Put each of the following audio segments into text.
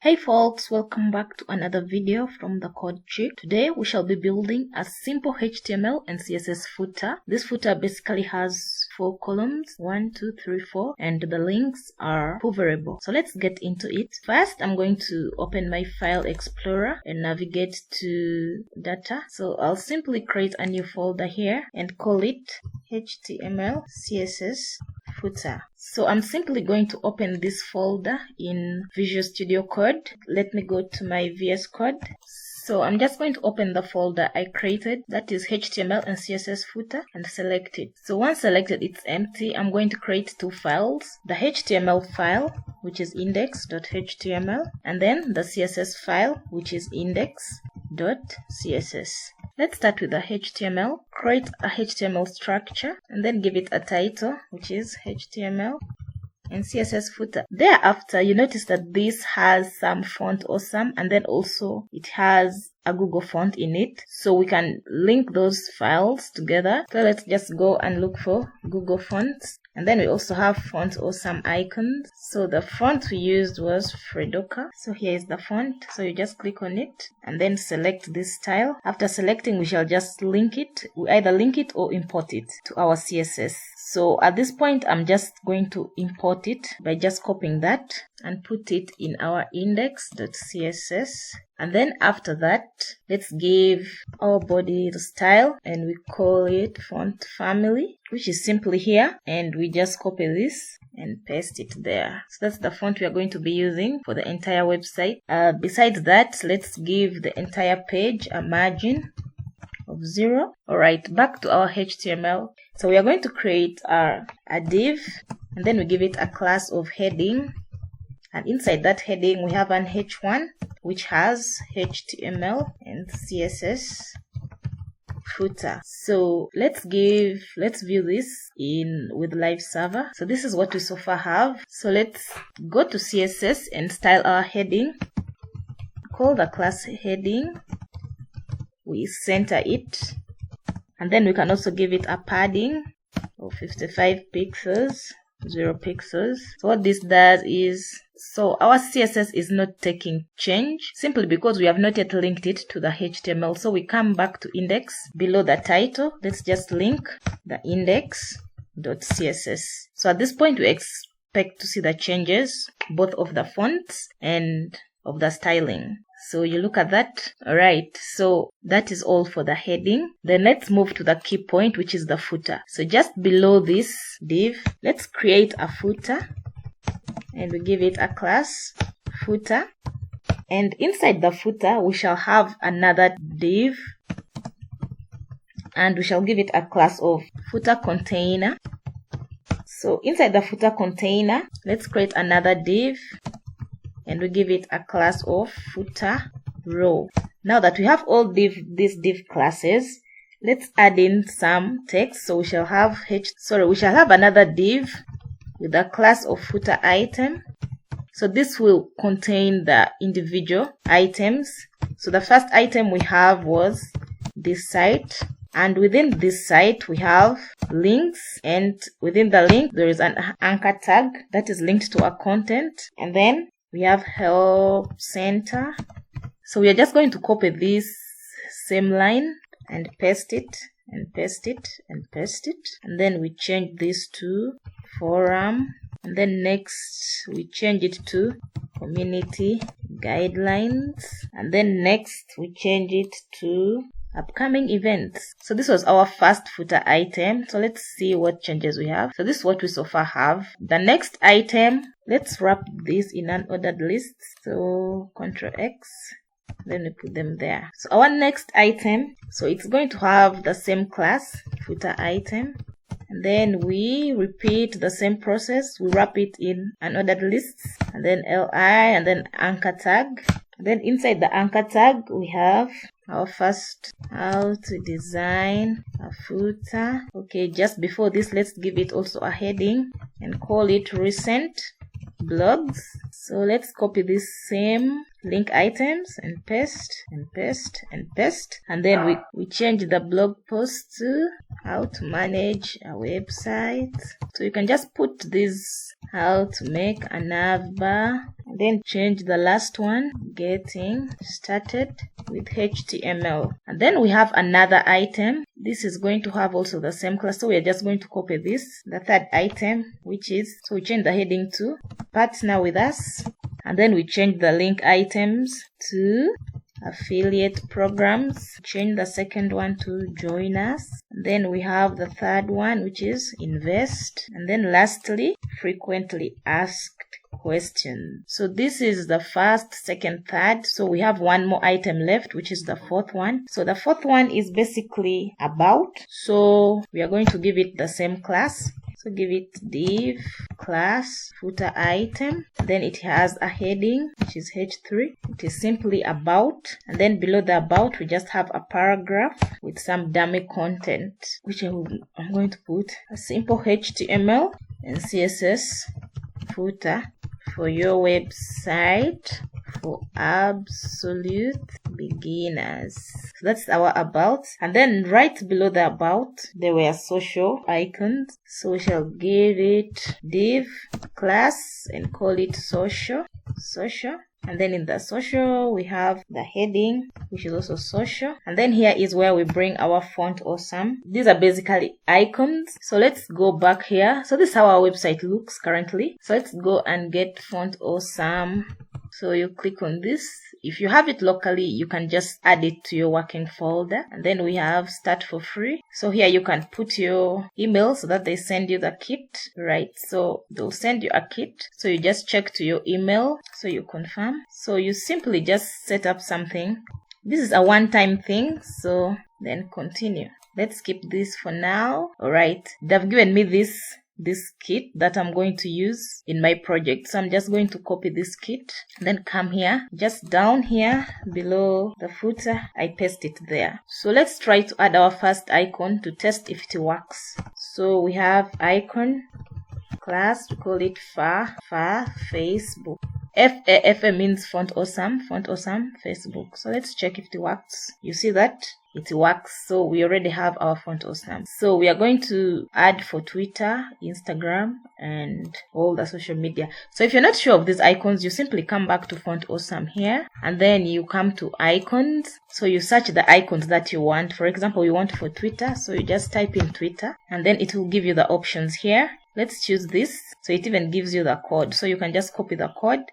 Hey folks, welcome back to another video from the Code Chick. Today we shall be building a simple HTML and CSS footer. This footer basically has 4 columns, 1, 2, 3, 4, and the links are hoverable. So let's get into it. First, I'm going to open my file explorer and navigate to data. So I'll simply create a new folder here and call it HTML CSS Footer. So I'm simply going to open this folder in Visual Studio Code. Let me go to my VS Code. So I'm just going to open the folder I created, that is HTML and CSS Footer, and select it. So once selected, it's empty. I'm going to create 2 files, the HTML file, which is index.html, and then the CSS file, which is index.css. Let's start with the HTML. Create a HTML structure and then give it a title, which is HTML and CSS footer. Thereafter, you notice that this has some font awesome, and then also it has a Google font in it, so we can link those files together. So let's just go and look for Google fonts, and then we also have font awesome icons. So the font we used was Fredoka. So here is the font. So you just click on it and then select this style. After selecting, we shall just link it. We either link it or import it to our CSS. So at this point, I'm just going to import it by just copying that and put it in our index.css. And then after that, let's give our body the style and we call it font family, which is simply here. And we just copy this and paste it there. So that's the font we are going to be using for the entire website. Besides that, let's give the entire page a margin of 0. Alright, back to our HTML. So we are going to create a div, and then we give it a class of heading, and inside that heading we have an h1 which has HTML and CSS footer. So let's view this with live server. So this is what we so far have. So let's go to CSS and style our heading. Call the class heading. We center it, and then we can also give it a padding of 55 pixels, 0 pixels. So what this does is, so our CSS is not taking change simply because we have not yet linked it to the HTML. So we come back to index below the title. Let's just link the index.css. So at this point, we expect to see the changes, both of the fonts and of the styling. So you look at that. Alright, so that is all for the heading. Then let's move to the key point, which is the footer. So just below this div, let's create a footer and we give it a class footer. And inside the footer, we shall have another div and we shall give it a class of footer container. So inside the footer container, let's create another div and we give it a class of footer row. Now that we have all these div classes, let's add in some text. So we shall have another div with a class of footer item. So this will contain the individual items. So the first item we have was this site, and within this site we have links, and within the link there is an anchor tag that is linked to our content, and then we have help center. So we are just going to copy this same line and paste it and paste it and paste it, and then we change this to forum, and then next we change it to community guidelines, and then next we change it to upcoming events. So this was our first footer item. So let's see what changes we have. So this is what we so far have. The next item, let's wrap this in an ordered list. So Ctrl X, then we put them there. So our next item, so it's going to have the same class, footer item. And then we repeat the same process. We wrap it in an ordered list, and then li, and then anchor tag. And then inside the anchor tag, we have our first how to design a footer. Okay, just before this, let's give it also a heading and call it recent blogs. So let's copy this same link items and paste and paste and paste, and then we change the blog post to how to manage a website. So you can just put this how to make a nav bar, and then change the last one, getting started with HTML. And then we have another item. This is going to have also the same class, so we are just going to copy this, the third item, which is, so we change the heading to partner with us, and then we change the link items to affiliate programs, change the second one to join us, and then we have the third one, which is invest, and then lastly, frequently asked questions. So this is the first, second, third. So we have one more item left, which is the fourth one. So the fourth one is basically about. So we are going to give it the same class. So give it div class footer item. Then it has a heading, which is h3. It is simply about. And then below the about, we just have a paragraph with some dummy content, which I'm going to put a simple HTML and CSS footer for your website for absolute beginners. So that's our about. And then right below the about, there were social icons. So we shall give it div class and call it social. And then in the social, we have the heading, which is also social. And then here is where we bring our font awesome. These are basically icons. So let's go back here. So this is how our website looks currently. So let's go and get font awesome. So you click on this. If you have it locally, you can just add it to your working folder. And then we have start for free. So here you can put your email so that they send you the kit, right? So they'll send you a kit. So you just check to your email. So you confirm. So you simply just set up something. This is a one-time thing. So then continue. Let's keep this for now. All right. They've given me this kit that I'm going to use in my project. So I'm just going to copy this kit, then come here, just down here below the footer, I paste it there. So let's try to add our first icon to test if it works. So we have icon class, we call it far Facebook. FA means font awesome Facebook. So let's check if it works. You see that it works. So we already have our font awesome. So we are going to add for Twitter, Instagram, and all the social media. So if you're not sure of these icons, you simply come back to font awesome here, and then you come to icons. So you search the icons that you want. For example, you want for Twitter, so you just type in Twitter, and then it will give you the options here. Let's choose this. So it even gives you the code. So you can just copy the code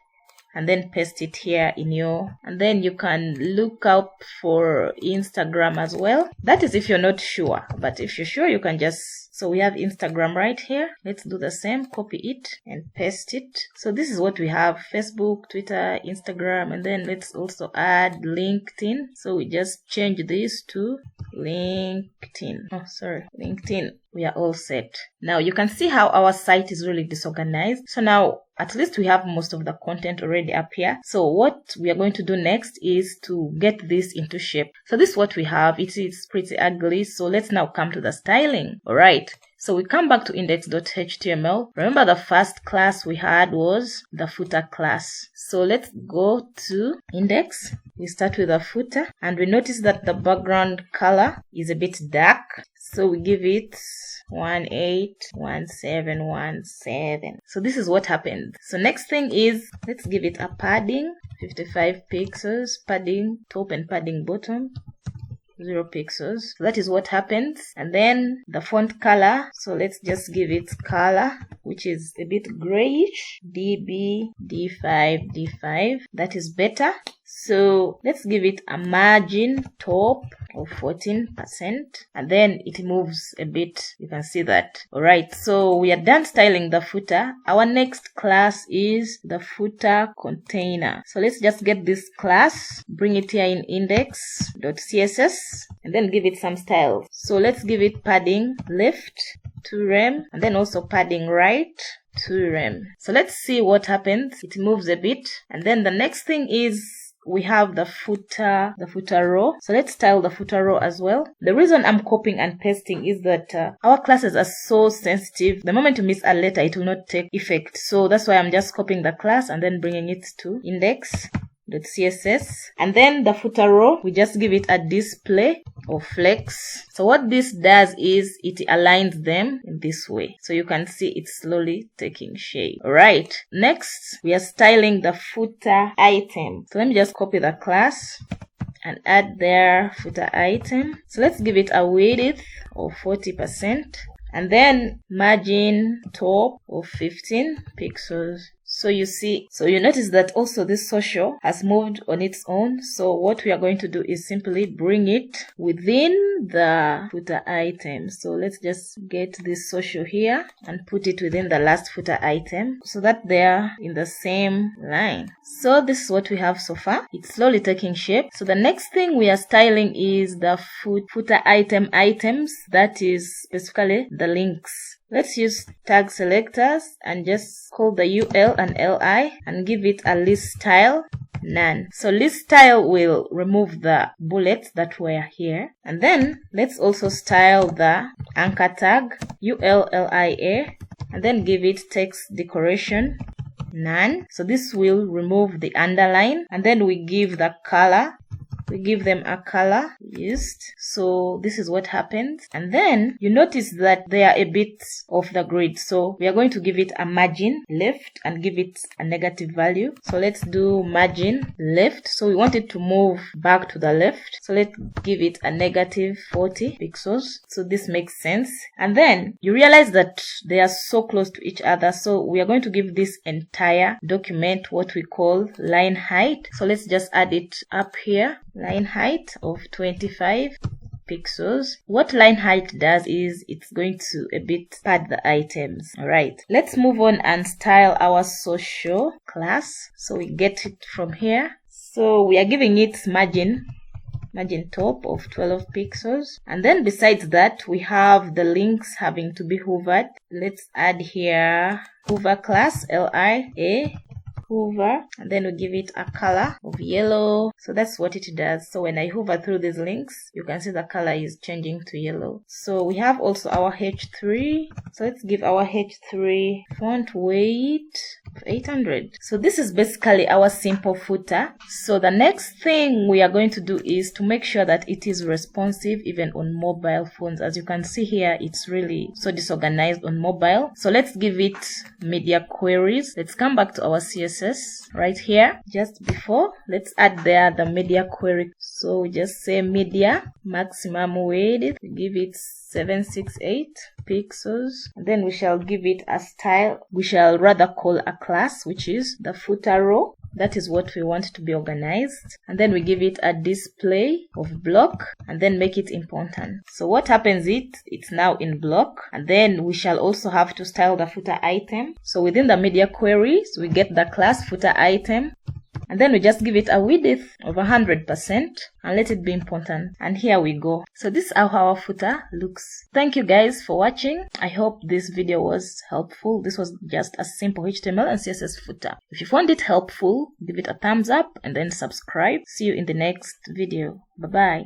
and then paste it here in your, and then you can look up for Instagram as well. That is if you're not sure, but if you're sure, you can just, so we have Instagram right here. Let's do the same, copy it and paste it. So this is what we have: Facebook, Twitter, Instagram, and then let's also add LinkedIn. So we just change this to LinkedIn. LinkedIn. We are all set. Now you can see how our site is really disorganized. So now at least we have most of the content already up here. So what we are going to do next is to get this into shape. So this is what we have. It is pretty ugly. So let's now come to the styling. All right. So we come back to index.html. Remember the first class we had was the footer class. So let's go to index. We start with the footer and we notice that the background color is a bit dark. So we give it 181717. So this is what happened. So next thing is, let's give it a padding, 55 pixels, padding top and padding bottom, 0 pixels. So that is what happens. And then the font color, so let's just give it color, which is a bit grayish, DB, D5. That is better. So let's give it a margin top of 14%, and then it moves a bit. You can see that. All right, so we are done styling the footer. Our next class is the footer container. So let's just get this class, bring it here in index.css, and then give it some styles. So let's give it padding left 2 rem, and then also padding right 2 rem. So let's see what happens. It moves a bit, and then the next thing is we have the footer row. So let's style the footer row as well. The reason I'm copying and pasting is that our classes are so sensitive. The moment you miss a letter, it will not take effect. So that's why I'm just copying the class and then bringing it to index. footer.css, and then the footer row, we just give it a display or flex. So what this does is it aligns them in this way. So you can see it's slowly taking shape. Alright, next we are styling the footer item. So let me just copy the class and add their footer item. So let's give it a width of 40%, and then margin top of 15 pixels. So you notice that also this social has moved on its own. So what we are going to do is simply bring it within the footer item. So let's just get this social here and put it within the last footer item so that they are in the same line. So this is what we have so far. It's slowly taking shape. So the next thing we are styling is the footer items, that is specifically the links. Let's use tag selectors and just call the UL and LI and give it a list style none. So list style will remove the bullets that were here. And then let's also style the anchor tag ULLIA and then give it text decoration none. So this will remove the underline, and then we give the color. We give them a color used. So this is what happens. And then you notice that they are a bit off the grid. So we are going to give it a margin left and give it a negative value. So let's do margin left. So we want it to move back to the left. So let's give it a negative 40 pixels. So this makes sense. And then you realize that they are so close to each other. So we are going to give this entire document what we call line height. So let's just add it up here. Line height of 25 pixels. What line height does is it's going to a bit pad the items. Alright, let's move on and style our social class. So we get it from here. So we are giving it margin top of 12 pixels, and then besides that we have the links having to be hovered. Let's add here hover class LIA hover, and then we give it a color of yellow. So that's what it does. So when I hover through these links, you can see the color is changing to yellow. So we have also our H3. So let's give our H3 font weight of 800. So this is basically our simple footer. So the next thing we are going to do is to make sure that it is responsive even on mobile phones. As you can see here, it's really so disorganized on mobile. So let's give it media queries. Let's come back to our CSS right here. Just before, let's add there the media query. So we just say media maximum width, give it 768 pixels, and then we shall give it a style. We shall rather call a class, which is the footer row. That is what we want to be organized. And then we give it a display of block and then make it important. So what happens is it's now in block, and then we shall also have to style the footer item. So within the media queries, we get the class footer item, and then we just give it a width of 100% and let it be important. And here we go. So this is how our footer looks. Thank you guys for watching. I hope this video was helpful. This was just a simple HTML and CSS footer. If you found it helpful, give it a thumbs up and then subscribe. See you in the next video. Bye bye.